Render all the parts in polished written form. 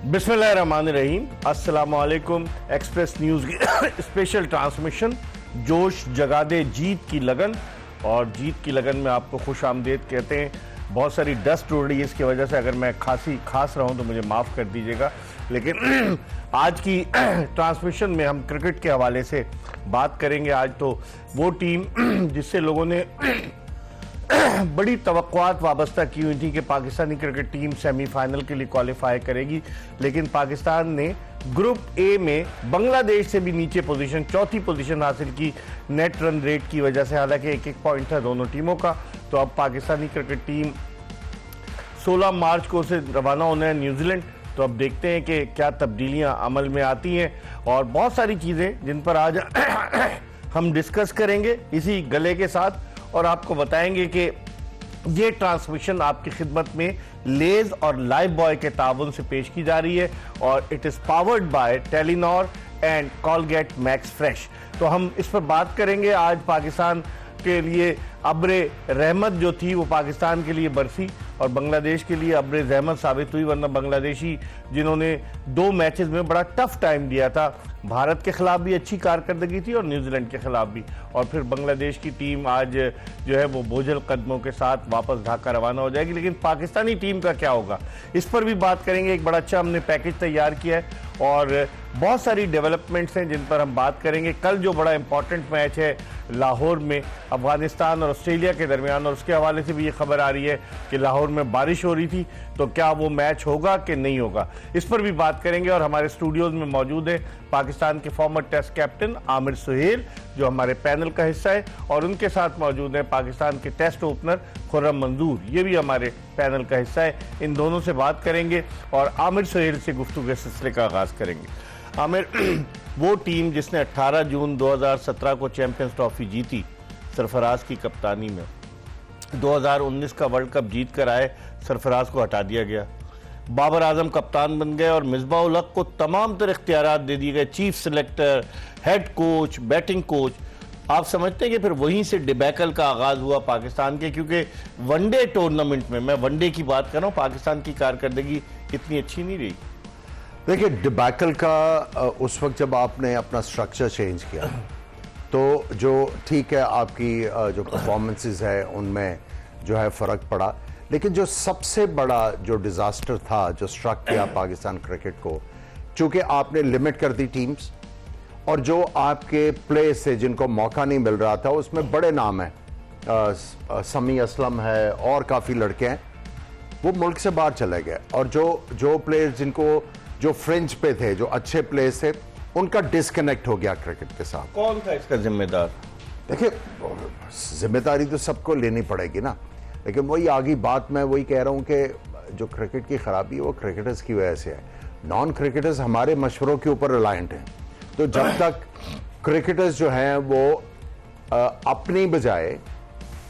बिस्मिल्लाहिर्रहमानिर्रहीम। अस्सलाम वालेकुम। एक्सप्रेस न्यूज़ की स्पेशल ट्रांसमिशन जोश जगा दे जीत की लगन, और जीत की लगन में आपको खुश आमदेद कहते हैं। बहुत सारी डस्ट उड़ रही है, इसकी वजह से अगर मैं खास रहा हूं तो मुझे माफ़ कर दीजिएगा। लेकिन आज की ट्रांसमिशन में हम क्रिकेट के हवाले से बात करेंगे। आज तो वो टीम जिससे लोगों ने बड़ी तवक्कुआत वाबस्ता की हुई थी कि पाकिस्तानी क्रिकेट टीम सेमीफाइनल के लिए क्वालिफाई करेगी, लेकिन पाकिस्तान ने ग्रुप ए में बांग्लादेश से भी नीचे पोजीशन, चौथी पोजीशन हासिल की नेट रन रेट की वजह से। हालांकि एक पॉइंट था दोनों टीमों का। तो अब पाकिस्तानी क्रिकेट टीम 16 मार्च को से रवाना होना है न्यूजीलैंड। तो अब देखते हैं कि क्या तब्दीलियां अमल में आती हैं, और बहुत सारी चीज़ें जिन पर आज हम डिस्कस करेंगे इसी गले के साथ, और आपको बताएंगे कि ये ट्रांसमिशन आपकी खिदमत में लेज और लाइव बॉय के ताबन से पेश की जा रही है, और it is powered by Telenor and Colgate Max Fresh. तो हम इस पर बात करेंगे। आज पाकिस्तान के लिए अब्रे रहमत जो थी वो पाकिस्तान के लिए बरसी और बांग्लादेश के लिए अब्रे रहमत साबित हुई, वरना बांग्लादेशी जिन्होंने 2 मैचेस में बड़ा टफ टाइम दिया था, भारत के खिलाफ भी अच्छी कारकर्दगी थी और न्यूजीलैंड के खिलाफ भी, और फिर बांग्लादेश की टीम आज जो है वो बोझल कदमों के साथ वापस ढाका रवाना हो जाएगी। लेकिन पाकिस्तानी टीम का क्या होगा, इस पर भी बात करेंगे। एक बड़ा अच्छा हमने पैकेज तैयार किया है और बहुत सारी डेवलपमेंट्स हैं जिन पर हम बात करेंगे। कल जो बड़ा इंपॉर्टेंट मैच है लाहौर में अफगानिस्तान और ऑस्ट्रेलिया के दरमियान, और उसके हवाले से भी ये खबर आ रही है कि लाहौर में बारिश हो रही थी, तो क्या वो मैच होगा कि नहीं होगा, इस पर भी बात करेंगे। और हमारे स्टूडियोज में मौजूद है पाकिस्तान के former test captain Aamir Sohail जो हमारे पैनल का हिस्सा है, और उनके साथ मौजूद है पाकिस्तान के टेस्ट ओपनर खुर्रम मंजूर, ये भी हमारे पैनल का हिस्सा है। इन दोनों से बात करेंगे और आमिर सुहेल से गुफ्तगू के सिलसिले का आगाज़ करेंगे। आमिर, वो टीम जिसने 18 जून 2017 को चैंपियंस ट्रॉफी जीती सरफराज की कप्तानी में, 2019 का वर्ल्ड कप जीत कर आए, सरफराज को हटा दिया गया, बाबर आजम कप्तान बन गए और मिसबाह उल हक को तमाम तर इख्तियारात दे दिए गए, chief selector, head coach, batting coach. आप समझते हैं कि फिर वहीं से डिबैकल का आगाज़ हुआ पाकिस्तान के, क्योंकि वनडे टूर्नामेंट में, मैं वनडे की बात कर रहा हूँ, पाकिस्तान की कारकर्दगी इतनी अच्छी नहीं रही। देखिए, डिबैकल का उस वक्त जब आपने अपना स्ट्रक्चर चेंज किया तो जो ठीक है आपकी जो परफॉर्मेंसेस है उनमें जो है फ़र्क पड़ा, लेकिन जो सबसे बड़ा जो डिज़ास्टर था जो स्ट्रक किया पाकिस्तान क्रिकेट को, चूँकि आपने लिमिट कर दी टीम्स, और जो आपके प्ले से जिनको मौका नहीं मिल रहा था उसमें बड़े नाम हैं, समी असलम है और काफ़ी लड़के हैं, वो मुल्क से बाहर चले गए। और जो प्लेयर्स जिनको जो फ्रेंच पे थे, जो अच्छे प्लेयर्स थे, उनका डिस्कनेक्ट हो गया क्रिकेट के साथ। कौन था इसका जिम्मेदार? देखिए, जिम्मेदारी तो सबको लेनी पड़ेगी ना, लेकिन वही आगे बात मैं वही कह रहा हूँ कि जो क्रिकेट की खराबी है वो क्रिकेटर्स की वजह से है। नॉन क्रिकेटर्स हमारे मशवरों के ऊपर रिलायंट हैं। तो जब तक क्रिकेटर्स जो हैं वो अपनी बजाय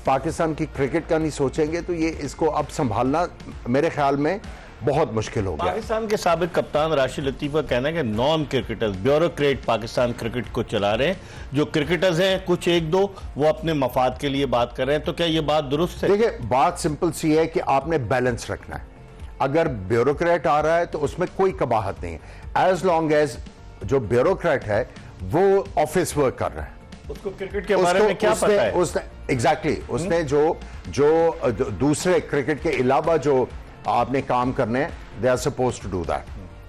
पाकिस्तान की क्रिकेट का नहीं सोचेंगे तो ये इसको अब संभालना मेरे ख्याल में बहुत मुश्किल हो गया। पाकिस्तान के साबिक कप्तान राशिद लतीफ़ का कहना है कि non cricketers, bureaucrat Pakistan cricket को चला रहे हैं। जो क्रिकेटर्स हैं कुछ एक दो, वो अपने मफाद के लिए बात कर रहे हैं। तो क्या ये बात दुरुस्त है? देखिए, बात सिंपल सी है कि आपने बैलेंस रखना है। अगर ब्यूरोक्रेट आ रहा है तो उसमें कोई कबाहत नहीं है, एज लॉन्ग एज जो ब्यूरोक्रेट है वो ऑफिस वर्क कर रहा है। उसको क्रिकेट के बारे में क्या पता है? उसने एग्जैक्टली उसने जो दूसरे क्रिकेट के अलावा जो आपने काम करने हैं, they are supposed to do that,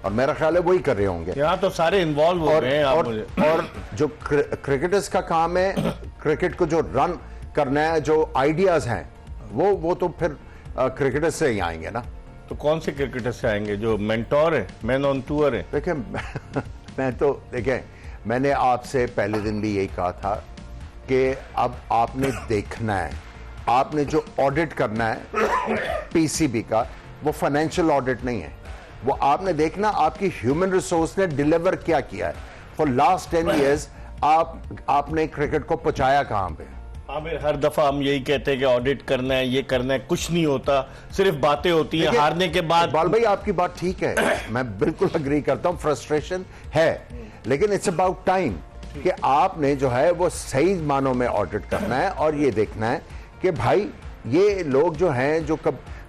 और मेरा ख्याल है वही कर रहे होंगे। यहाँ तो सारे इन्वॉल्व हो गए हैं। और जो क्रिकेटर्स का काम है क्रिकेट को जो रन करना है, जो आइडियाज हैं वो तो फिर क्रिकेटर्स से ही आएंगे ना। तो कौन से क्रिकेटर्स से आएंगे? जो मेंटोर है, मैन ऑन टूर है? देखिए मैंने आपसे पहले दिन भी यही कहा था कि अब आपने देखना है, आपने जो ऑडिट करना है पीसीबी का, वो फाइनेंशियल ऑडिट नहीं है, वो आपने देखना आपकी ह्यूमन रिसोर्स ने डिलीवर क्या किया है। फॉर लास्ट 10 years आपने क्रिकेट को पहुंचाया कहां पे? आमिर, हर दफा हम यही कहते हैं कि ऑडिट करना है, ये करना है, कुछ नहीं होता, सिर्फ बातें होती हैं हारने के बाद। इकबाल भाई, आपकी बात ठीक है, मैं बिल्कुल अग्री करता हूं, फ्रस्ट्रेशन है, लेकिन इट्स अबाउट टाइम कि आपने जो है वो सही मानों में ऑडिट करना है और ये देखना है कि भाई ये लोग जो हैं जो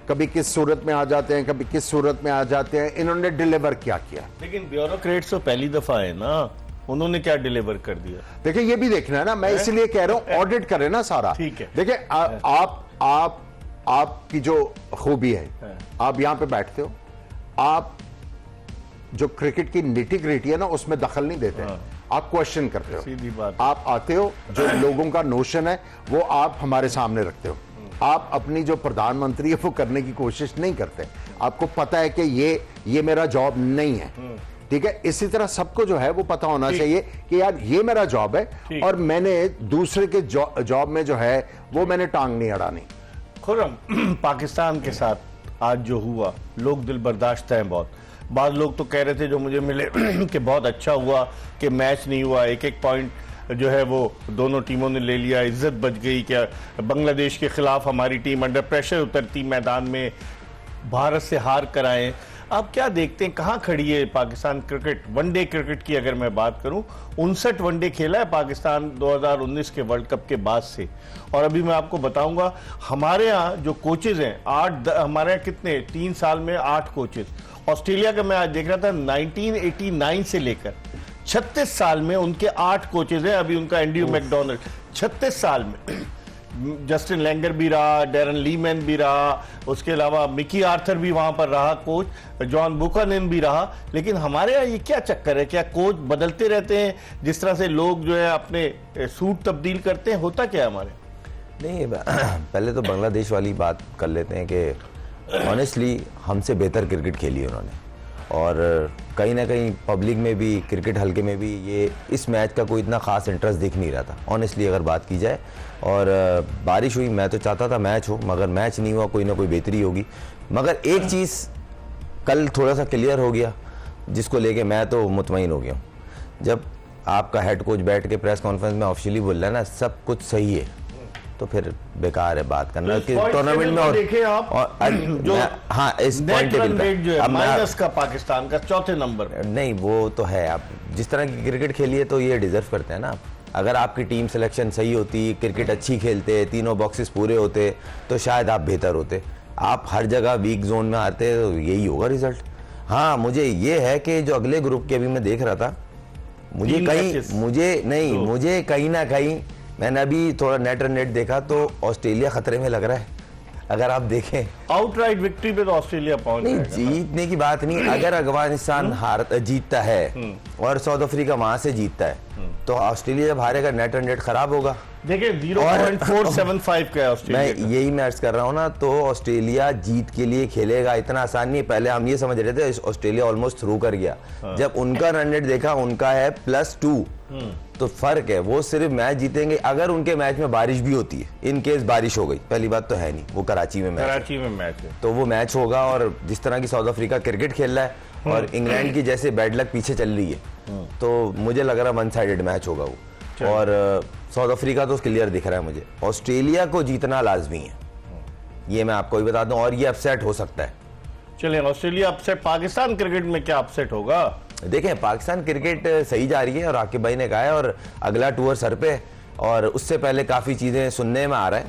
कभी किस सूरत में आ जाते हैं, कभी किस सूरत में आ जाते हैं। इन्होंने डिलीवर क्या किया? लेकिन ब्यूरोक्रेट्स तो पहली दफा है ना, उन्होंने क्या डिलीवर कर दिया? देखिए ये भी देखना है ना, मैं इसलिए कह रहा हूं ऑडिट करें ना सारा। ठीक है। देखिए आपकी जो खूबी है, आप यहां पे बैठते हो, आप जो क्रिकेट की निटी ग्रिटी है ना उसमें दखल नहीं देते हैं, आप क्वेश्चन करते हो, सीधी बात। आप आते हो, जो लोगों का नोशन है वो आप हमारे सामने रखते हो। आप अपनी जो प्रधानमंत्री है वो करने की कोशिश नहीं करते, आपको पता है कि ये मेरा जॉब नहीं है, ठीक है। इसी तरह सबको जो है वो पता होना चाहिए कि यार ये मेरा जॉब है और मैंने दूसरे के जॉब में जो है वो मैंने टांग नहीं अड़ानी। खुर्रम, पाकिस्तान के साथ आज जो हुआ, लोग दिल बर्दाश्त हैं बहुत। बाद लोग तो कह रहे थे जो मुझे मिले कि बहुत अच्छा हुआ कि मैच नहीं हुआ, एक एक पॉइंट जो है वो दोनों टीमों ने ले लिया, इज्जत बच गई। क्या बांग्लादेश के खिलाफ हमारी टीम अंडर प्रेशर उतरती मैदान में, भारत से हार कराएं। आप क्या देखते हैं, कहाँ खड़ी है पाकिस्तान क्रिकेट? वनडे क्रिकेट की अगर मैं बात करूं, 59 वनडे खेला है पाकिस्तान 2019 के वर्ल्ड कप के बाद से। और अभी मैं आपको बताऊंगा, हमारे यहाँ जो कोचेज हैं, हमारे यहाँ कितने 3 साल में 8 कोचेज। ऑस्ट्रेलिया का मैं आज देख रहा था 1989 से लेकर 36 साल में उनके 8 कोचेज हैं। अभी उनका एंड्रयू मैकडोनाल्ड 36 साल में, जस्टिन लैंगर भी रहा, डेरन लीमैन भी रहा, उसके अलावा मिकी आर्थर भी वहां पर रहा कोच, जॉन बुकानन भी रहा। लेकिन हमारे यहाँ ये क्या चक्कर है, क्या कोच बदलते रहते हैं जिस तरह से लोग जो है अपने सूट तब्दील करते हैं? होता क्या है हमारे? नहीं, पहले तो बांग्लादेश वाली बात कर लेते हैं कि ऑनेस्टली हमसे बेहतर क्रिकेट खेली है उन्होंने, और कहीं ना कहीं पब्लिक में भी, क्रिकेट हल्के में भी ये इस मैच का कोई इतना ख़ास इंटरेस्ट दिख नहीं रहा था ऑनेस्टली अगर बात की जाए। और बारिश हुई, मैं तो चाहता था मैच हो, मगर मैच नहीं हुआ, कोई ना कोई बेहतरी होगी। मगर एक चीज़ कल थोड़ा सा क्लियर हो गया जिसको लेके मैं तो मुतमईन हो गया हूँ। जब आपका हेड कोच बैठ के प्रेस कॉन्फ्रेंस में ऑफिशियली बोल रहा है ना सब कुछ सही है, तो फिर बेकार है बात करना कि टूर्नामेंट में। और देखें आप जो हाँ, इस पॉइंट जो है माइनस का पाकिस्तान का 4थे नंबर। नहीं, वो तो है, आप जिस तरह की क्रिकेट खेली है तो ये डिजर्व करते हैं ना। अगर आपकी टीम सिलेक्शन सही होती, क्रिकेट अच्छी खेलते, तीनों बॉक्सेस पूरे होते, तो शायद आप बेहतर होते। आप हर जगह वीक जोन में आते तो यही होगा रिजल्ट। हाँ, मुझे ये है कि जो अगले ग्रुप के अभी मैं देख रहा था, मुझे कहीं ना कहीं मैंने अभी थोड़ा नेट रन नेट देखा तो ऑस्ट्रेलिया खतरे में लग रहा है। अगर आप देखें आउटराइट विक्ट्री पे तो ऑस्ट्रेलिया पहुंच नहीं, जीतने की बात नहीं। अगर अफगानिस्तान जीतता है और साउथ अफ्रीका वहां से जीतता है तो ऑस्ट्रेलिया जब हारेगा नेट रन रेट खराब होगा। देखिए 0.475 का है ऑस्ट्रेलिया। मैं यही मैच कर रहा हूँ ना, तो ऑस्ट्रेलिया जीत के लिए खेलेगा, इतना आसान नहीं। पहले हम ये समझ रहे थे ऑस्ट्रेलिया ऑलमोस्ट थ्रू कर गया। जब उनका रन रेट देखा, उनका है +2, तो फर्क है। वो सिर्फ मैच जीतेंगे अगर उनके मैच में बारिश भी होती है। इन केस बारिश हो गई, पहली बात तो है नहीं, वो कराची में मैच है, तो वो मैच होगा। और जिस तरह की साउथ अफ्रीका क्रिकेट खेल रहा है और इंग्लैंड की जैसे बैड लक पीछे चल रही है, तो मुझे लग रहा है वन साइडेड मैच होगा वो। और साउथ अफ्रीका तो क्लियर दिख रहा है मुझे। ऑस्ट्रेलिया को जीतना लाजमी है, ये मैं आपको भी बता दूं, और ये अपसेट हो सकता है। चलिए, ऑस्ट्रेलिया अपसेट। पाकिस्तान क्रिकेट में क्या अपसेट होगा? देखें, पाकिस्तान क्रिकेट सही जा रही है और आकिब भाई ने कहा है, और अगला टूर सर पे, और उससे पहले काफ़ी चीज़ें सुनने में आ रहा है।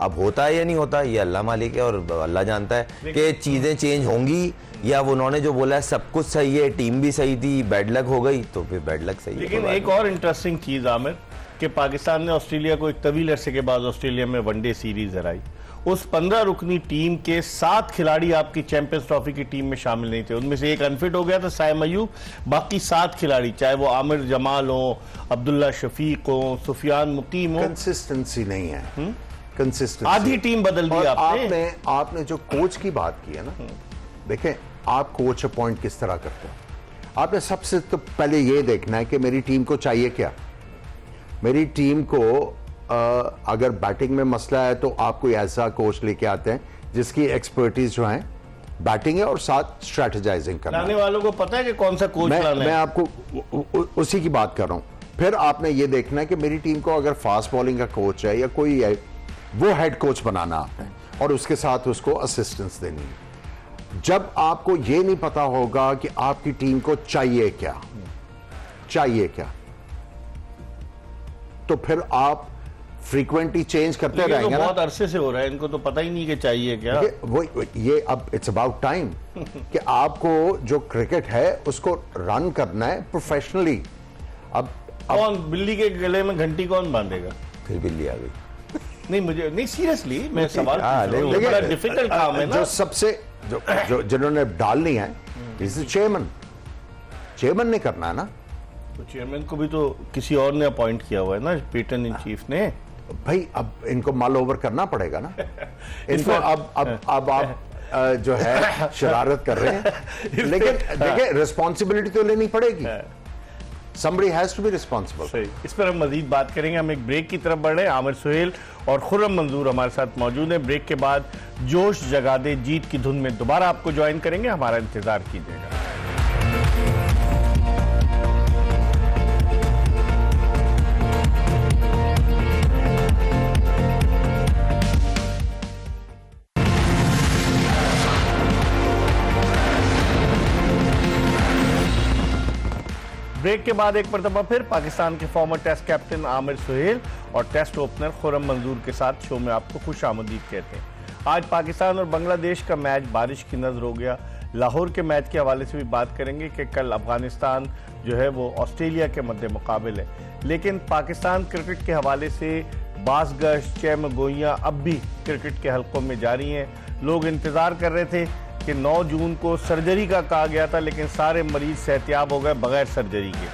अब होता है या नहीं होता ये अल्लाह मालिक है और अल्लाह जानता है कि चीज़ें चेंज होंगी या वो उन्होंने जो बोला है सब कुछ सही है, टीम भी सही थी, बैड लक हो गई तो फिर बैड लक सही है। लेकिन एक और इंटरेस्टिंग चीज़ आमिर, कि पाकिस्तान ने ऑस्ट्रेलिया को एक तवील अरसे के बाद ऑस्ट्रेलिया में वनडे सीरीज हराई। उस 15 रुकनी टीम के 7 खिलाड़ी आपकी चैंपियंस ट्रॉफी की टीम में शामिल नहीं थे। उनमें से एक अनफिट हो गया था, साइम अयूब। बाकी 7 खिलाड़ी, चाहे वो आमिर जमाल हो, अब्दुल्ला शफीक हो, सुफियान मुकीम हो। कंसिस्टेंसी नहीं है, कंसिस्टेंसी। आधी टीम बदल दी आपने जो कोच की बात की है ना, देखें आप कोच अपॉइंट किस तरह करते हो। आपने सबसे तो पहले ये देखना है कि मेरी टीम को चाहिए क्या। मेरी टीम को अगर बैटिंग में मसला है तो आप कोई ऐसा कोच लेके आते हैं जिसकी एक्सपर्टीज जो है बैटिंग है और साथ स्ट्रेटेजाइजिंग करना। लाने वालों को पता है कि कौन सा कोच लाना है। मैं आपको उसी की बात कर रहा हूं। फिर आपने ये देखना है कि मेरी टीम को अगर फास्ट बॉलिंग का कोच है या कोई है, वो हेड कोच बनाना आपने, और उसके साथ उसको असिस्टेंस देनी है। जब आपको ये नहीं पता होगा कि आपकी टीम को चाहिए क्या, तो फिर आप फ्रीक्वेंटली चेंज करते लेकिन रहेंगे तो ना। बहुत अरसे से हो रहा है, इनको तो पता ही नहीं कि चाहिए क्या। ये अब इट्स अबाउट टाइम कि आपको जो क्रिकेट है उसको रन करना है प्रोफेशनली। अब कौन बिल्ली के गले में घंटी कौन बांधेगा? फिर बिल्ली आ गई। नहीं मुझे नहीं, सीरियसली मैं सवाल हाँ, पूछ रहा हूँ, नहीं, ये बड़ा देखिए, डिफिकल्ट काम है ना। जो सबसे जो जिन्होंने डालनी है इस चेयरमैन ने करना है ना। तो चेयरमैन को भी तो किसी और ने अपॉइंट किया हुआ है ना, पैटर्न इन चीफ ने। भाई अब इनको मल ओवर करना पड़ेगा ना इनको। अब आप जो है शरारत कर रहे हैं, लेकिन देखिए रिस्पॉन्सिबिलिटी तो लेनी पड़ेगी। Somebody has to be responsible. सही, इस पर हम मजीद बात करेंगे। हम एक ब्रेक की तरफ बढ़ रहे हैं। आमिर सुहेल और खुर्रम मंजूर हमारे साथ मौजूद हैं। ब्रेक के बाद जोश जगा दे जीत की धुन में दोबारा आपको ज्वाइन करेंगे, हमारा इंतजार कीजिएगा। ब्रेक के बाद एक मरतबा फिर पाकिस्तान के former test captain Aamir Sohail और टेस्ट ओपनर खुर्रम मंजूर के साथ शो में आपको खुश आमदीद कहते हैं। आज पाकिस्तान और बांग्लादेश का मैच बारिश की नजर हो गया। लाहौर के मैच के हवाले से भी बात करेंगे कि कल अफगानिस्तान जो है वो ऑस्ट्रेलिया के मद्दे मुकाबिल है, लेकिन पाकिस्तान क्रिकेट के हवाले से बासगश चहमगोइयाँ अब भी क्रिकेट के हलकों में जारी हैं। लोग इंतजार कर रहे थे कि 9 जून को सर्जरी का कहा गया था, लेकिन सारे मरीज सेहतियाब हो गए बगैर सर्जरी के,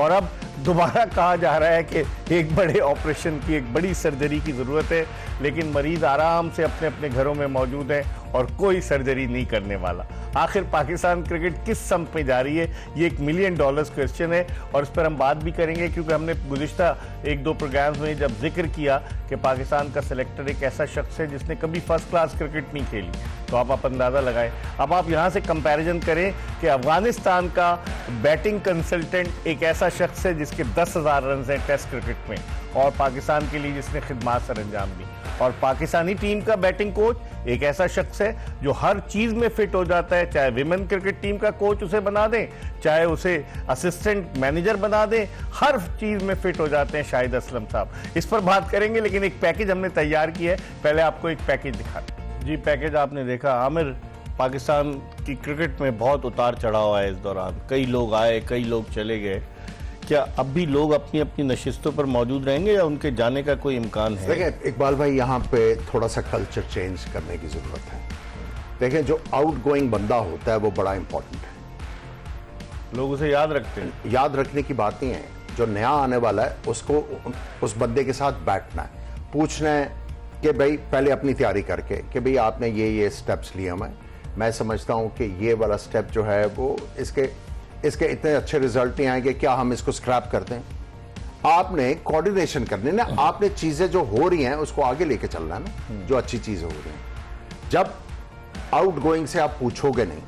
और अब दोबारा कहा जा रहा है कि एक बड़े ऑपरेशन की, एक बड़ी सर्जरी की ज़रूरत है, लेकिन मरीज आराम से अपने अपने घरों में मौजूद हैं और कोई सर्जरी नहीं करने वाला। आखिर पाकिस्तान क्रिकेट किस सम्त में जा रही है, ये $1 मिलियन क्वेश्चन है, और इस पर हम बात भी करेंगे क्योंकि हमने गुज़िश्ता 1-2 प्रोग्राम्स में जब जिक्र किया कि पाकिस्तान का सेलेक्टर एक ऐसा शख्स है जिसने कभी फर्स्ट क्लास क्रिकेट नहीं खेली, तो आप अंदाज़ा लगाएं। अब आप यहाँ से कंपैरिजन करें कि अफगानिस्तान का बैटिंग कंसल्टेंट एक ऐसा शख्स है जिसके 10,000 रन हैं टेस्ट क्रिकेट में, और पाकिस्तान के लिए जिसने खिदमात सर अंजाम दी, और पाकिस्तानी टीम का बैटिंग कोच एक ऐसा शख्स है जो हर चीज में फिट हो जाता है, चाहे विमेन क्रिकेट टीम का कोच उसे बना दें, चाहे उसे असिस्टेंट मैनेजर बना दें, हर चीज में फिट हो जाते हैं शाहिद असलम साहब। इस पर बात करेंगे, लेकिन एक पैकेज हमने तैयार किया है, पहले आपको एक पैकेज दिखाते हैं। जी पैकेज आपने देखा। आमिर, पाकिस्तान की क्रिकेट में बहुत उतार चढ़ाव है इस दौरान, कई लोग आए कई लोग चले गए, क्या अब भी लोग अपनी अपनी नशिस्तों पर मौजूद रहेंगे या उनके जाने का कोई इम्कान है? देखिए इकबाल भाई, यहाँ पे थोड़ा सा कल्चर चेंज करने की जरूरत है। देखिए जो आउटगोइंग बंदा होता है वो बड़ा इंपॉर्टेंट है, लोग उसे याद रखते हैं। याद रखने की बात नहीं है, जो नया आने वाला है उसको उस बंदे के साथ बैठना है, पूछना है कि भाई पहले अपनी तैयारी करके कि भाई आपने ये स्टेप्स लिए, मैं समझता हूँ कि ये वाला स्टेप जो है वो इसके इतने अच्छे रिजल्ट नहीं आएंगे, क्या हम इसको स्क्रैप करते हैं। आपने कोऑर्डिनेशन करनी ना, आपने चीजें जो हो रही हैं उसको आगे लेके चलना है ना, जो अच्छी चीजें हो रही हैं। जब आउटगोइंग से आप पूछोगे नहीं,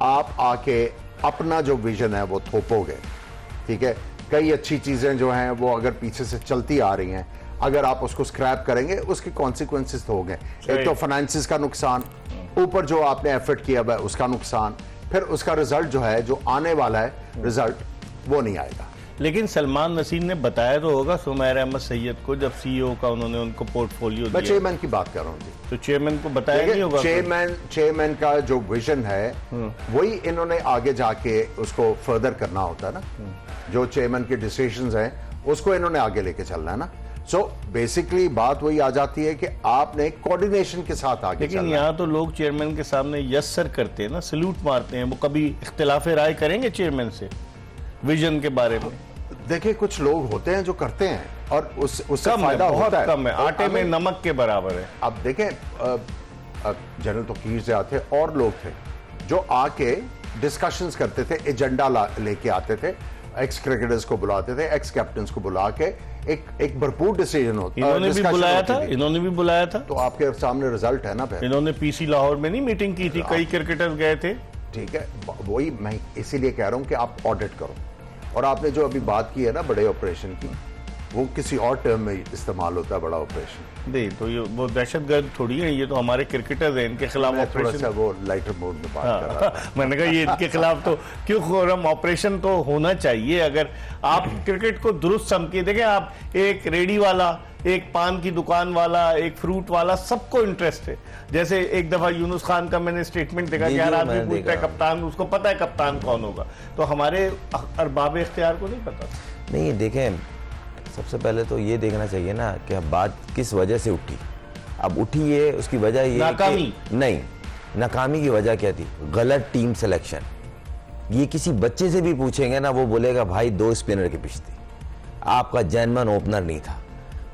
आप आके अपना जो विजन है वो थोपोगे, ठीक है। कई अच्छी चीजें जो हैं वो अगर पीछे से चलती आ रही हैं, अगर आप उसको स्क्रैप करेंगे उसके कॉन्सिक्वेंसेस तो होंगे। एक तो फाइनेंसिस का नुकसान, ऊपर जो आपने एफर्ट किया हुआ है उसका नुकसान, फिर उसका रिजल्ट जो है, जो आने वाला है रिजल्ट, वो नहीं आएगा। लेकिन सलमान नसीर ने बताया तो होगा सुमैर अहमद सैयद को, जब सीईओ का उन्होंने उनको पोर्टफोलियो दिया। मैं चेयरमैन की बात कर रहा हूँ जी, तो चेयरमैन को बताया नहीं होगा? चेयरमैन का जो विजन है वही इन्होंने आगे जाके उसको फर्दर करना होता है ना, जो चेयरमैन के डिसीजंस हैं उसको इन्होंने आगे लेके चलना है ना। सो बेसिकली बात वही आ जाती है कि आपने कोऑर्डिनेशन के साथ आगे, लेकिन यहाँ तो लोग चेयरमैन के सामने यस सर करते हैं ना, सल्यूट मारते हैं, वो कभी इख्तिलाफ राय करेंगे चेयरमैन से विजन के बारे में? देखिए कुछ लोग होते हैं जो करते हैं और उससे कम फायदा है, बहुत होता है, कम है, आटे में नमक के बराबर है। अब देखें जनरल तौकीर से आते और लोग थे जो आके डिस्कशंस करते थे, एजेंडा लेके आते थे, एक्स क्रिकेटर्स को बुलाते थे, एक्स कैप्टन्स को बुला के एक भरपूर डिसीजन होता। इन्होंने भी बुलाया था, तो आपके सामने रिजल्ट है ना। फिर इन्होंने पीसी लाहौर में नहीं मीटिंग की थी, कई क्रिकेटर्स गए थे। ठीक है, वही मैं इसीलिए कह रहा हूं कि आप ऑडिट करो। और आपने जो अभी बात की है ना बड़े ऑपरेशन की, वो किसी और टर्म में इस्तेमाल होता है बड़ा ऑपरेशन। नहीं तो ये वो दहशतगर्द थोड़ी है, ये तो हमारे क्रिकेटर्स हैं, इनके खिलाफ थोड़ा ऑपरेशन। सा वो लाइटर मोड में बात कर रहा था। मैंने कहा ये इनके खिलाफ तो क्यों खुर्रम, ऑपरेशन तो होना चाहिए। अगर आप क्रिकेट को दुरुस्त समझिए, देखें आप एक रेडी वाला, एक पान की दुकान वाला, एक फ्रूट वाला, सबको इंटरेस्ट है। जैसे एक दफा यूनुस खान का मैंने स्टेटमेंट देखा कि हर आदमी पूछता है कप्तान, उसको पता है कप्तान कौन होगा, तो हमारे अरबाब इख्तियार को नहीं पता। नहीं देखें, सबसे पहले तो ये देखना चाहिए ना कि अब बात किस वजह से उठी। अब उठी है उसकी वजह ये नाकामी। नहीं, नाकामी की वजह क्या थी? गलत टीम सिलेक्शन। ये किसी बच्चे से भी पूछेंगे ना, वो बोलेगा भाई 2 स्पिनर की पिच थी, आपका जैनमन ओपनर नहीं था,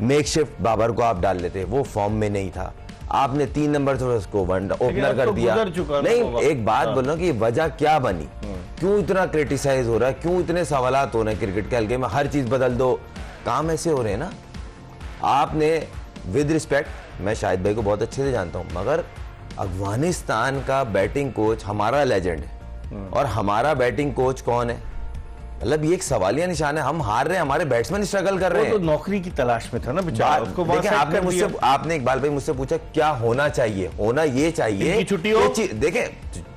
मेकशिफ्ट बाबर को आप डाल लेते, वो फॉर्म में नहीं था, आपने 3 नंबर थोड़ा उसको ओपनर कर दिया। नहीं, एक बात बोल रहा हूं कि वजह क्या बनी, क्यों इतना क्रिटिसाइज हो रहा है, क्यों इतने सवालात हो रहे हैं क्रिकेट के हल्के में, हर चीज बदल दो, काम ऐसे हो रहे हैं ना। आपने विद रिस्पेक्ट, मैं शाहिद भाई को बहुत अच्छे से जानता हूं, मगर अफगानिस्तान का बैटिंग कोच हमारा लेजेंड है, और हमारा बैटिंग कोच कौन है? मतलब ये एक सवालिया निशान है। हम हार रहे हैं, हमारे बैट्समैन स्ट्रगल कर रहे हैं। तो नौकरी की तलाश में था ना बेचारा, उसको देखिए, आपने इकबाल भाई मुझसे पूछा क्या होना चाहिए, होना ये चाहिए छुट्टी हो, देखें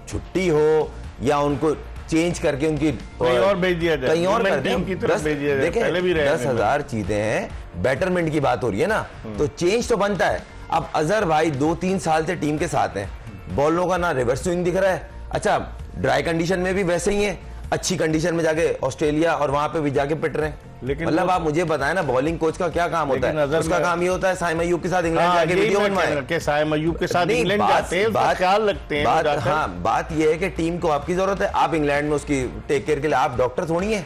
छुट्टी हो या उनको चेंज करके उनकी कहीं और भेज दिया जाए, कहीं और कर टीम की तरफ भेज दिया जाए। पहले भी 10,000 चीजें हैं, बेटरमेंट की बात हो रही है ना, तो चेंज तो बनता है। अब अजहर भाई 2-3 साल से टीम के साथ हैं, बॉलों का ना रिवर्स स्विंग दिख रहा है। अच्छा, ड्राई कंडीशन में भी वैसे ही है, अच्छी कंडीशन में जाके ऑस्ट्रेलिया और वहां पे भी जाके पिट रहे हैं। लेकिन मतलब आप मुझे बताएं ना, बॉलिंग कोच का क्या काम होता है? उसका काम ये होता है साइम अय्यूब के साथ इंग्लैंड जाके वीडियो बनवाए, साइम अय्यूब के साथ इंग्लैंड जाते हैं, ख्याल रखते हैं। हाँ, बात ये है कि टीम को आपकी जरूरत है, आप इंग्लैंड में उसकी टेक केयर के लिए आप डॉक्टर थोड़ी है।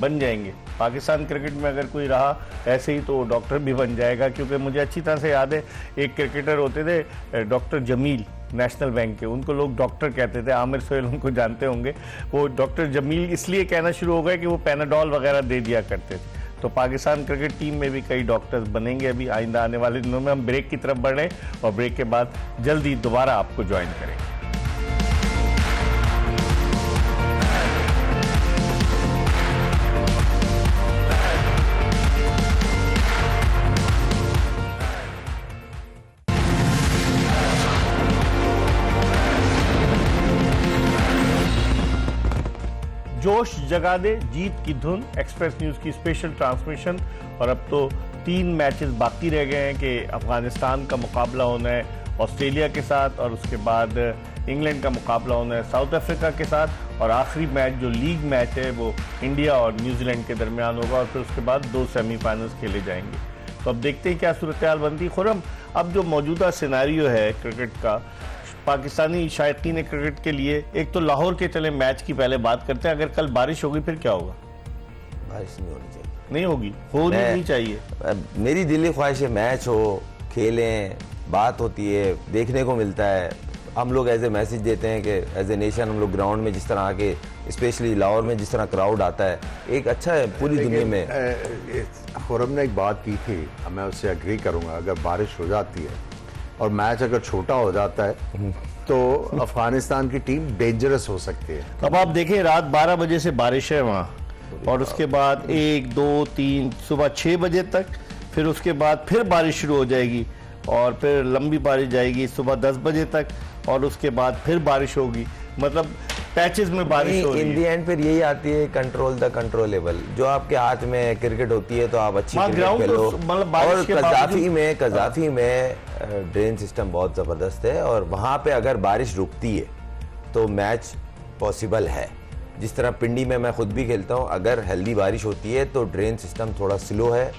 बन जाएंगे। पाकिस्तान क्रिकेट में अगर कोई रहा ऐसे ही तो डॉक्टर भी बन जाएगा, क्योंकि मुझे अच्छी तरह से याद है एक क्रिकेटर होते थे डॉक्टर जमील, नेशनल बैंक के, उनको लोग डॉक्टर कहते थे। आमिर सोहेल उनको जानते होंगे। वो डॉक्टर जमील इसलिए कहना शुरू हो गए कि वो पैनाडॉल वगैरह दे दिया करते थे। तो पाकिस्तान क्रिकेट टीम में भी कई डॉक्टर्स बनेंगे अभी आइंदा आने वाले दिनों में। हम ब्रेक की तरफ बढ़ रहे हैं और ब्रेक के बाद जल्दी दोबारा आपको ज्वाइन करेंगे। जोश जगा दे, जीत की धुन, एक्सप्रेस न्यूज की स्पेशल ट्रांसमिशन। और अब तो 3 मैचेस बाकी रह गए हैं कि अफगानिस्तान का मुकाबला होना है ऑस्ट्रेलिया के साथ, और उसके बाद इंग्लैंड का मुकाबला होना है साउथ अफ्रीका के साथ, और आखिरी मैच जो लीग मैच है वो इंडिया और न्यूजीलैंड के दरमियान होगा, और फिर उसके बाद 2 सेमीफाइनल्स खेले जाएंगे। तो अब देखते हैं क्या सूरत हाल बनती है। खुर्रम, अब जो मौजूदा सिनेरियो है क्रिकेट का, पाकिस्तानी शायकीन क्रिकेट के लिए, एक तो लाहौर के चले मैच की पहले बात करते हैं, अगर कल बारिश होगी फिर क्या होगा? बारिश नहीं होनी चाहिए, नहीं होगी, होनी नहीं चाहिए। मेरी दिली ख्वाहिश है मैच हो, खेलें, बात होती है, देखने को मिलता है। हम लोग एज ए मैसेज देते हैं कि एज ए नेशन हम लोग ग्राउंड में जिस तरह आके, स्पेशली लाहौर में जिस तरह क्राउड आता है, एक अच्छा है पूरी दुनिया में। खुर्रम ने एक बात की थी, मैं उससे एग्री करूंगा, अगर बारिश हो जाती है और मैच अगर छोटा हो जाता है तो अफगानिस्तान की टीम डेंजरस हो सकती है। अब आप देखें रात 12 बजे से बारिश है वहाँ, और उसके बाद 1, 2, 3 सुबह 6 बजे तक, फिर उसके बाद फिर बारिश शुरू हो जाएगी, और फिर लंबी बारिश जाएगी सुबह 10 बजे तक, और उसके बाद फिर बारिश होगी। मतलब पैचेस में बारिश हो रही है। इन दी एंड फिर यही आती है कंट्रोल द कंट्रोलेबल। जो आपके हाथ में क्रिकेट होती है तो आप अच्छी क्रिकेट खेलो। और कजाफी में ड्रेन सिस्टम बहुत जबरदस्त है, और वहां पे अगर बारिश रुकती है तो मैच पॉसिबल है। जिस तरह पिंडी में मैं खुद भी खेलता हूं, अगर हेल्दी बारिश होती है तो ड्रेन सिस्टम थोड़ा स्लो है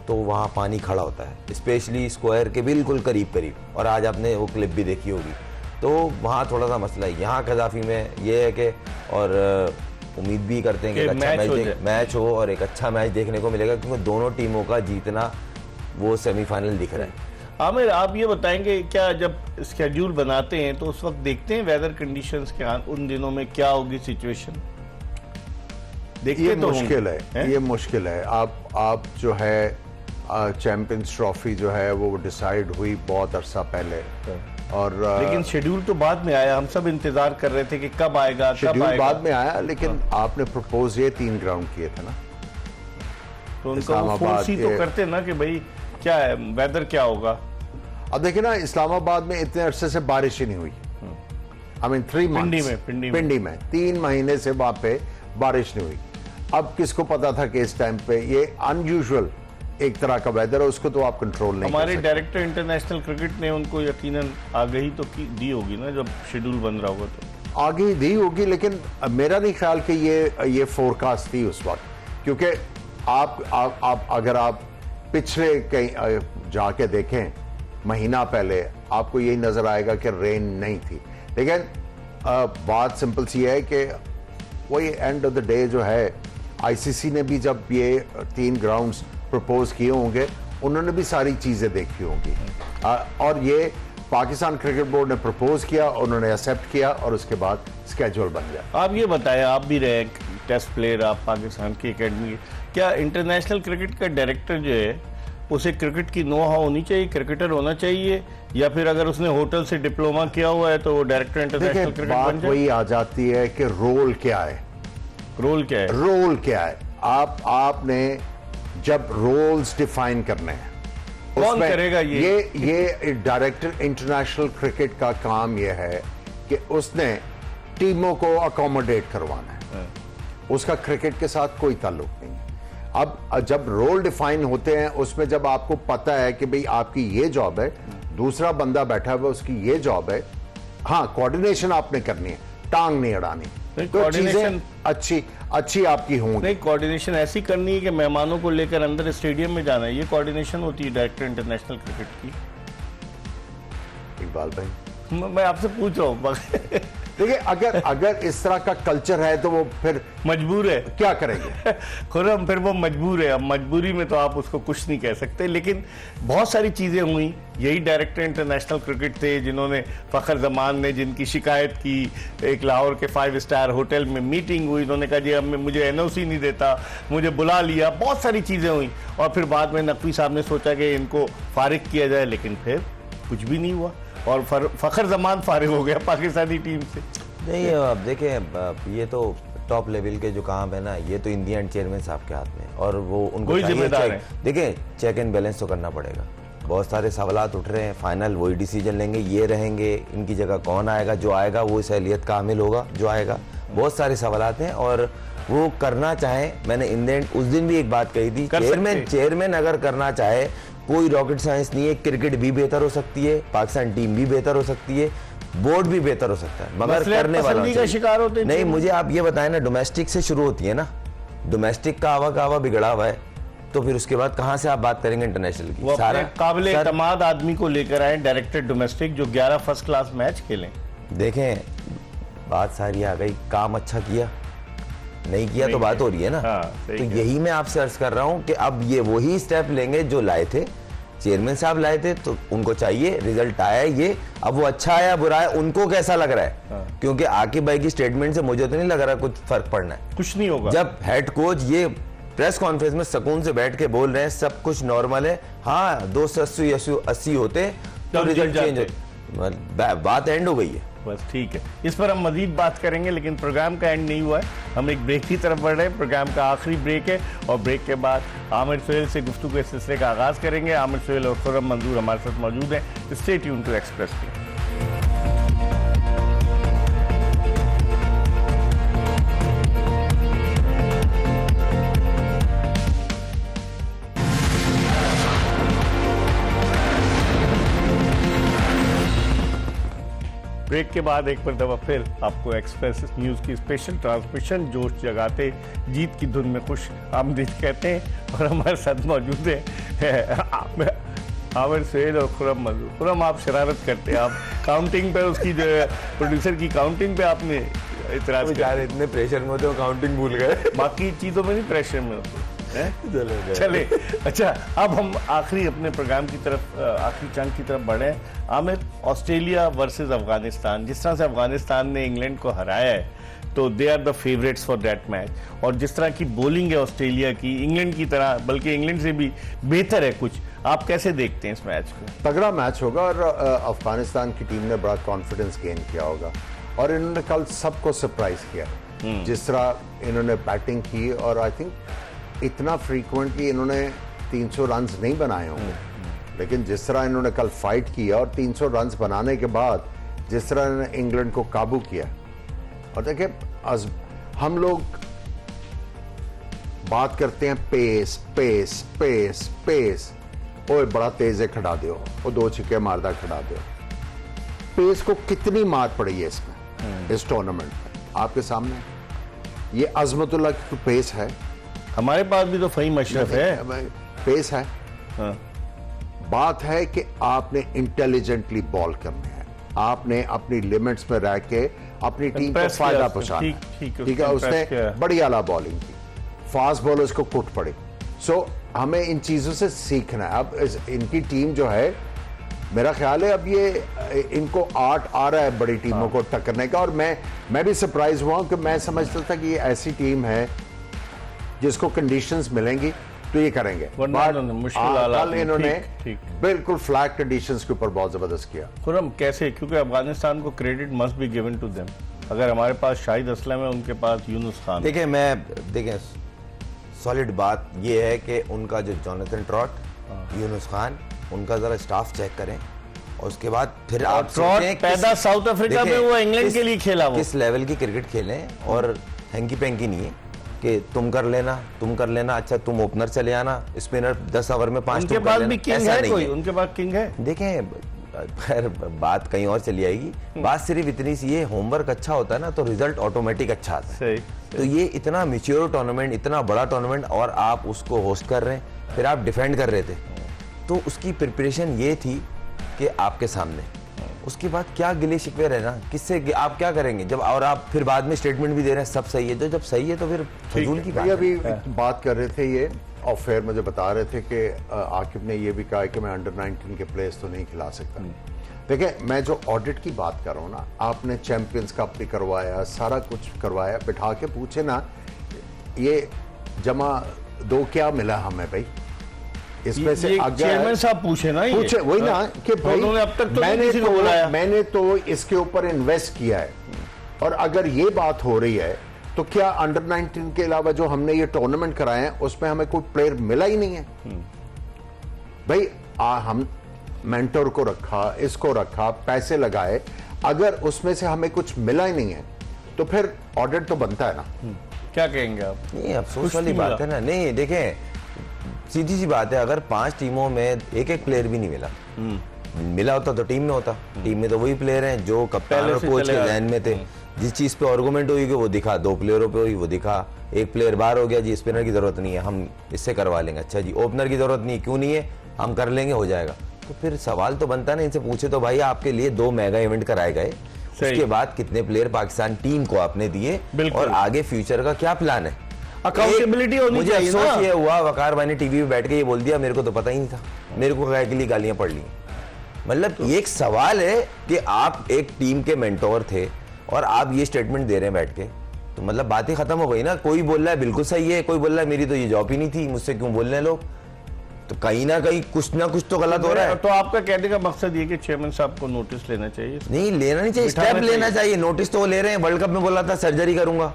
तो वहां पानी खड़ा होता है, स्पेशली स्क्वायर के बिल्कुल करीब करीब, और आज आपने वो क्लिप भी देखी होगी। तो वहाँ थोड़ा सा मसला है। यहाँ कजाफी में ये है कि, और उम्मीद भी करते हैं कि एक अच्छा मैच हो और एक अच्छा मैच देखने को मिलेगा, क्योंकि दोनों टीमों का जीतना वो सेमीफाइनल दिख रहा है। आमिर, आप ये बताएंगे क्या जब स्केड्यूल बनाते हैं तो उस वक्त देखते हैं वेदर कंडीशंस क्या उन दिनों में क्या होगी सिचुएशन? देखिए तो मुश्किल है, ये मुश्किल है। आप जो है चैंपियंस ट्रॉफी जो है वो डिसाइड हुई बहुत अरसा पहले, और लेकिन शेड्यूल तो बाद में आया। हम सब इंतजार कर रहे थे कि कब आएगा, शेड्यूल बाद में आया, लेकिन आपने प्रपोज ये 3 ग्राउंड किए थे ना, तो उनका वो फोर्सी तो करते ना कि भाई क्या है, वेदर क्या होगा। अब देखिए ना, इस्लामाबाद में इतने अरसे से बारिश ही नहीं हुई। आई मीन 3 मंथ्स पिंडी में 3 महीने से वहां पे बारिश नहीं हुई। अब किसको पता था कि इस टाइम पे ये अनयूजुअल एक तरह का वेदर है, उसको तो आप कंट्रोल नहीं कर हमारे सकते। डायरेक्टर इंटरनेशनल क्रिकेट ने उनको यकीनन आगाही तो दी होगी ना, जब शेड्यूल बन रहा होगा तो आगे दी होगी, लेकिन मेरा नहीं ख्याल कि ये फोरकास्ट थी उस वक्त, क्योंकि आप अगर आप पिछले कहीं जाके देखें महीना पहले, आपको यही नजर आएगा कि रेन नहीं थी। लेकिन बात सिंपल सी है कि वही एंड ऑफ द डे जो है, आईसीसी ने भी जब ये 3 ग्राउंड्स प्रपोज किए होंगे, उन्होंने भी सारी चीजें देखी होंगी, और ये पाकिस्तान क्रिकेट बोर्ड ने प्रपोज किया, उन्होंने एक्सेप्ट किया, और उसके बाद स्केड्यूल बन गया। आप ये बताएं, आप भी रहे टेस्ट प्लेयर, आप पाकिस्तान की एकेडमी के, क्या इंटरनेशनल क्रिकेट का डायरेक्टर जो है उसे क्रिकेट की नो हाउ होनी चाहिए, क्रिकेटर होना चाहिए, या फिर अगर उसने होटल से डिप्लोमा किया हुआ है तो वो डायरेक्टर इंटरनेशनल क्रिकेट बन बात जाए? वही आ जाती है कि रोल क्या है। रोल क्या है? रोल क्या है? आपने जब रोल्स डिफाइन करने हैं, कौन उसमें करेगा ये डायरेक्टर इंटरनेशनल क्रिकेट का काम यह है कि उसने टीमों को अकोमोडेट करवाना है, उसका क्रिकेट के साथ कोई ताल्लुक नहीं है। अब जब रोल डिफाइन होते हैं, उसमें जब आपको पता है कि भाई आपकी ये जॉब है, दूसरा बंदा बैठा हुआ उसकी ये जॉब है, हाँ कोऑर्डिनेशन आपने करनी है, टांग नहीं अड़ानी, तो चीजें अच्छी आपकी होंगी। नहीं, कोऑर्डिनेशन ऐसी करनी है कि मेहमानों को लेकर अंदर स्टेडियम में जाना है, ये कोऑर्डिनेशन होती है डायरेक्टर इंटरनेशनल क्रिकेट की। इकबाल भाई, मैं आपसे पूछ रहा हूँ। देखिए, अगर इस तरह का कल्चर है तो वो फिर मजबूर है, क्या करेंगे? खुरम फिर वो मजबूर है। अब मजबूरी में तो आप उसको कुछ नहीं कह सकते, लेकिन बहुत सारी चीजें हुई। यही डायरेक्टर इंटरनेशनल क्रिकेट थे जिन्होंने, फखर जमान ने जिनकी शिकायत की, एक लाहौर के 5 स्टार होटल में मीटिंग हुई, उन्होंने कहा जी अब मुझे एनओसी नहीं देता, मुझे बुला लिया, बहुत सारी चीजें हुई। और फिर बाद में नकवी साहब ने सोचा कि इनको फारिग किया जाए, लेकिन फिर कुछ भी नहीं हुआ और फखर जमान फारिग हो गया पाकिस्तानी टीम से। नहीं, अब देखें, ये तो टॉप लेवल के जो काम है ना, ये तो इंडिया एंड चेयरमैन साहब के हाथ में, और वो उनको जिम्मेदार है। देखें, चेक एंड बैलेंस तो करना पड़ेगा। बहुत सारे सवालात उठ रहे हैं, फाइनल वही डिसीजन लेंगे, ये रहेंगे, इनकी जगह कौन आएगा, जो आएगा वो सहलियत का हामिल होगा जो आएगा। बहुत सारे सवालात हैं और वो करना चाहे, मैंने इंडियन उस दिन भी एक बात कही थी, चेयरमैन अगर करना चाहे, कोई रॉकेट साइंस नहीं है, क्रिकेट भी बेहतर हो सकती है, पाकिस्तान टीम भी बेहतर हो सकती है, बोर्ड भी बेहतर हो सकता है, मगर करने वाला का शिकार होते नहीं। मुझे आप ये बताएं ना, डोमेस्टिक से शुरू होती है ना, डोमेस्टिक का आवा बिगड़ा हुआ है, तो फिर उसके बाद कहां से आप बात करेंगे इंटरनेशनल की? वो सारा काबिल एतमाद आदमी को लेकर आए, डायरेक्टर डोमेस्टिक, जो 11 फर्स्ट क्लास मैच खेलें। देखें, बात सारी आ गई, काम अच्छा किया नहीं किया तो बात हो रही है ना। तो यही मैं आपसे अर्ज कर रहा हूं कि अब ये वही स्टेप लेंगे जो लाए थे, चेयरमैन साहब लाए थे, तो उनको चाहिए, रिजल्ट आया ये, अब वो अच्छा है या बुरा है उनको कैसा लग रहा है, क्योंकि आकिब भाई की स्टेटमेंट से मुझे तो नहीं लग रहा कुछ फर्क पड़ना है, कुछ नहीं होगा। जब हेड कोच ये प्रेस कॉन्फ्रेंस में सुकून से बैठ के बोल रहे हैं सब कुछ नॉर्मल है, हाँ 280 होते तो रिजल्ट चेंज होते, बात एंड हो गई है। बस ठीक है, इस पर हम मजीद बात करेंगे, लेकिन प्रोग्राम का एंड नहीं हुआ है, हम एक ब्रेक की तरफ बढ़ रहे हैं। प्रोग्राम का आखिरी ब्रेक है और ब्रेक के बाद आमिर सोहेल से गुफ्तगू के सिलसिले का आगाज करेंगे। आमिर सोहेल और खुर्रम मंजूर हमारे साथ मौजूद हैं। Stay tune to Express TV. Break के बाद एक मरतबा फिर आपको एक्सप्रेस न्यूज़ की स्पेशल ट्रांसमिशन जोश जगाते जीत की धुन में खुश आमदीद कहते हैं, और हमारे साथ मौजूद है आमिर सोहेल और खुर्रम मंजूर। खुर्रम, आप शरारत करते हैं, आप काउंटिंग पे, उसकी जो है प्रोड्यूसर की काउंटिंग पे आपने इतराज किया। इतने प्रेशर में होते हो, काउंटिंग भूल गए, बाकी चीज़ों में नहीं प्रेशर में होते। चले, अच्छा, अब हम आखिरी अपने प्रोग्राम की तरफ, आखिरी चंक की तरफ बढ़े। आमिर, ऑस्ट्रेलिया वर्सेस अफगानिस्तान, जिस तरह से अफगानिस्तान ने इंग्लैंड को हराया है, तो they are the favourites for that match, और जिस तरह की बॉलिंग है ऑस्ट्रेलिया की, इंग्लैंड की तरह, बल्कि इंग्लैंड से भी बेहतर है कुछ, आप कैसे देखते हैं इस मैच को? तगड़ा मैच होगा और अफगानिस्तान की टीम ने बड़ा कॉन्फिडेंस गेन किया होगा, और इन्होंने कल सबको सरप्राइज किया जिस तरह इन्होंने बैटिंग की, और आई थिंक इतना फ्रीक्वेंटली इन्होंने 300 रन नहीं बनाए होंगे, लेकिन जिस तरह इन्होंने कल फाइट किया और 300 रन बनाने के बाद जिस तरह इन्होंने इंग्लैंड को काबू किया, और देखिए हम लोग बात करते हैं पेस पेस पेस पेस, ओए बड़ा तेज है खड़ा दो, वो 2 छिक्के मारदा खड़ा दो। पेस को कितनी मार पड़ी है इसमें, इस टूर्नामेंट में आपके सामने। ये अजमतुल्लाह की पेस है, हमारे पास भी तो फहीम अशरफ है, पेस है। हाँ। बात है कि आपने इंटेलिजेंटली बॉल करने हैं, आपने अपनी लिमिट्स में रह के अपनी टीम को फायदा पहुंचाना है। ठीक है, उसने बड़ी आला बॉलिंग की, फास्ट बॉलर्स को कुट पड़ी। सो हमें इन चीजों से सीखना है। अब इनकी टीम जो है, मेरा ख्याल है अब ये इनको आर्ट आ रहा है बड़ी टीमों को टक्करने का, और मैं भी सरप्राइज हुआ कि मैं समझता था कि ये ऐसी टीम है जिसको कंडीशंस मिलेंगी तो ये करेंगे, कल इन्होंने बिल्कुल फ्लैट कंडीशंस के ऊपर बहुत जबरदस्त किया। खुरम कैसे, क्योंकि अफगानिस्तान को credit must be given to them. अगर हमारे पास शाहिद असलम है, उनके पास यूनुस खान। देखिए सॉलिड बात ये है कि उनका जो जोनाथन ट्रॉट, यूनुस खान, उनका जरा स्टाफ चेक करें और उसके बाद फिर आप सोचें पैदा साउथ अफ्रीका में, वो इंग्लैंड के लिए खेला, वो किस लेवल की क्रिकेट खेलें, और हैंकी पैंकी नहीं है कि तुम कर लेना, अच्छा तुम ओपनर चले आना, स्पिनर 10 ओवर में 5 उनके पास भी किंग है, कोई उनके पास किंग है। देखें खैर बात कहीं और चली आएगी, बात सिर्फ इतनी सी, ये होमवर्क अच्छा होता है ना तो रिजल्ट ऑटोमेटिक अच्छा आता है। तो ये इतना मैच्योर टूर्नामेंट, इतना बड़ा टूर्नामेंट, और आप उसको होस्ट कर रहे हैं, फिर आप डिफेंड कर रहे थे, तो उसकी प्रिपरेशन ये थी कि आपके सामने, उसके बाद क्या गिले शिकवे रहना, किससे आप क्या करेंगे जब, और आप फिर बाद में स्टेटमेंट भी दे रहे हैं सब सही है, तो जब सही है तो फिर फजूल की बात है। अभी बात कर रहे थे ये ऑफ एयर, मुझे बता रहे थे कि आकिब ने ये भी कहा कि मैं अंडर 19 के प्लेयर्स तो नहीं खिला सकता। देखिए, मैं जो ऑडिट की बात कर रहा हूँ ना, आपने चैंपियंस कप भी करवाया, सारा कुछ करवाया, बिठा के पूछे ना ये जमा 2 क्या मिला हमें भाई, इसमें से चेयरमैन साहब पूछे ना, पूछे वही ना कि भाई अब तक तो मैंने तो इसके ऊपर इन्वेस्ट किया है, और अगर ये बात हो रही है तो क्या अंडर 19 के अलावा जो हमने ये टूर्नामेंट कराए हैं उसमें हमें कोई प्लेयर मिला ही नहीं है भाई। हम मेंटर को रखा, इसको रखा, पैसे लगाए, अगर उसमें से हमें कुछ मिला ही नहीं है तो फिर ऑडिट तो बनता है ना। क्या कहेंगे आप? नहीं, अफसोस वाली बात है ना। नहीं देखें, सीधी सी बात है, अगर 5 टीमों में एक प्लेयर भी नहीं मिला होता तो टीम में होता। टीम में तो वही प्लेयर हैं जो कप्तान और कोच के ध्यान में थे। जिस चीज पे आर्गुमेंट हुई वो दिखा, 2 प्लेयरों पे हुई वो दिखा, एक प्लेयर बाहर हो गया जी, स्पिनर की जरूरत नहीं है, हम इससे करवा लेंगे, अच्छा जी ओपनर की जरूरत नहीं, क्यों नहीं है, हम कर लेंगे, हो जाएगा। तो फिर सवाल तो बनता नहीं, इनसे पूछे तो भाई आपके लिए 2 मेगा इवेंट कराए गए, उसके बाद कितने प्लेयर पाकिस्तान टीम को आपने दिए, और आगे फ्यूचर का क्या प्लान है, अकाउंटेबिलिटी होनी चाहिए ना। अफसोस ये हुआ, वकार भाई ने टीवी पे बैठ के ये बोल दिया मेरे को तो पता ही नहीं था, मेरे को के लिए गालियां पड़ ली। मतलब ये एक सवाल है कि आप एक टीम के मेंटोर थे और आप ये स्टेटमेंट दे रहे हैं बैठ के, तो मतलब बात ही खत्म हो गई ना। कोई बोल रहा है बिल्कुल सही है, कोई बोल रहा है मेरी तो ये जॉब ही नहीं थी, मुझसे क्यों बोल रहे हैं लोग, तो कहीं ना कहीं कुछ ना कुछ तो गलत हो रहा है। तो आपका कहने का मकसद ये कि चेयरमैन साहब को नोटिस लेना चाहिए? नहीं, लेना नहीं चाहिए, स्टेप लेना चाहिए। नोटिस तो वो ले रहे हैं, वर्ल्ड कप में बोला था सर्जरी करूंगा,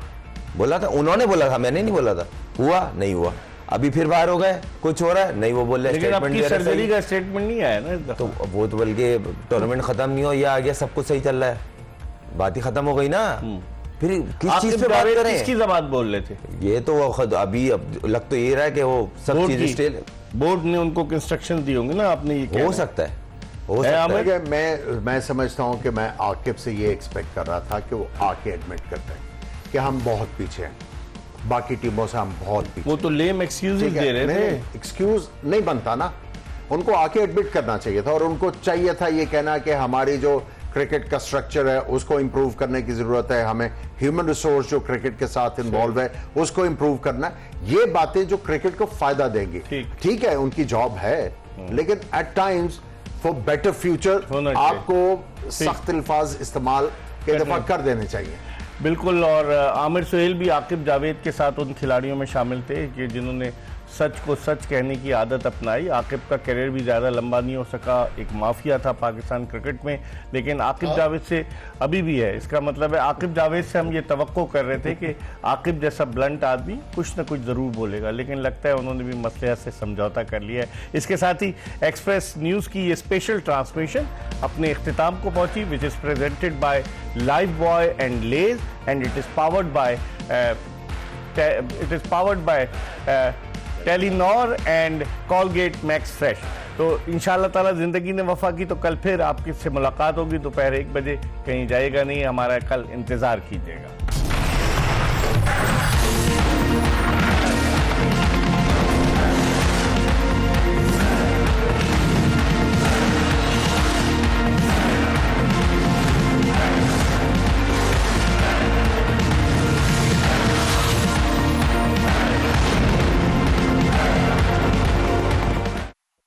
बोला था, उन्होंने बोला था, मैंने नहीं बोला था, हुआ नहीं हुआ, अभी फिर बाहर हो गए, कुछ हो रहा है नहीं, वो बोल रहे स्टेटमेंट सर्जरी का स्टेटमेंट नहीं आया ना, तो वो तो बल्कि टूर्नामेंट खत्म नहीं हो, ये आ गया सब कुछ सही चल रहा है, बात ही खत्म हो गई ना। फिर किस चीज पे बात करें, किसकी ज़बात बोल रहे थे? ये तो अभी लग तो ये रहा है कि वो सब चीजें बोर्ड ने उनको इंस्ट्रक्शन दी होंगी ना, आपने ये हो सकता है, हो सकता है। मैं समझता हूं कि मैं आकिब से ये एक्सपेक्ट कर रहा था कि वो आके एडमिट करते हैं कि हम बहुत पीछे हैं, बाकी टीमों से हम बहुत पीछे। वो तो लेम एक्सक्यूज दे रहे थे। एक्सक्यूज नहीं बनता ना, उनको आके एडमिट करना चाहिए था, और उनको चाहिए था ये कहना कि हमारी जो क्रिकेट का स्ट्रक्चर है उसको इंप्रूव करने की जरूरत है, हमें ह्यूमन रिसोर्स जो क्रिकेट के साथ इन्वॉल्व है उसको इंप्रूव करना। ये बातें जो क्रिकेट को फायदा देंगी, ठीक है, उनकी जॉब है, लेकिन at times for better future आपको सख्त अल्फाज इस्तेमाल कई दफा कर देने चाहिए। बिल्कुल। और आमिर सुहेल भी आकिब जावेद के साथ उन खिलाड़ियों में शामिल थे कि जिन्होंने सच को सच कहने की आदत अपनाई। आकिब का करियर भी ज़्यादा लंबा नहीं हो सका, एक माफिया था पाकिस्तान क्रिकेट में, लेकिन आकिब जावेद से अभी भी है। इसका मतलब है आकिब जावेद से हम ये तवक्को कर रहे थे कि आकिब जैसा ब्लंट आदमी कुछ ना कुछ ज़रूर बोलेगा, लेकिन लगता है उन्होंने भी मसले से समझौता कर लिया है। इसके साथ ही एक्सप्रेस न्यूज़ की ये स्पेशल ट्रांसमिशन अपने इख्तिताम को पहुंची, which is presented by Lifebuoy and Lay's and it is powered by Telenor and Colgate Max Fresh. तो इंशाअल्लाह ताला ज़िंदगी ने वफा की तो कल फिर आपकी से मुलाकात होगी दोपहर 1 बजे। कहीं जाएगा नहीं, हमारा कल इंतज़ार कीजिएगा।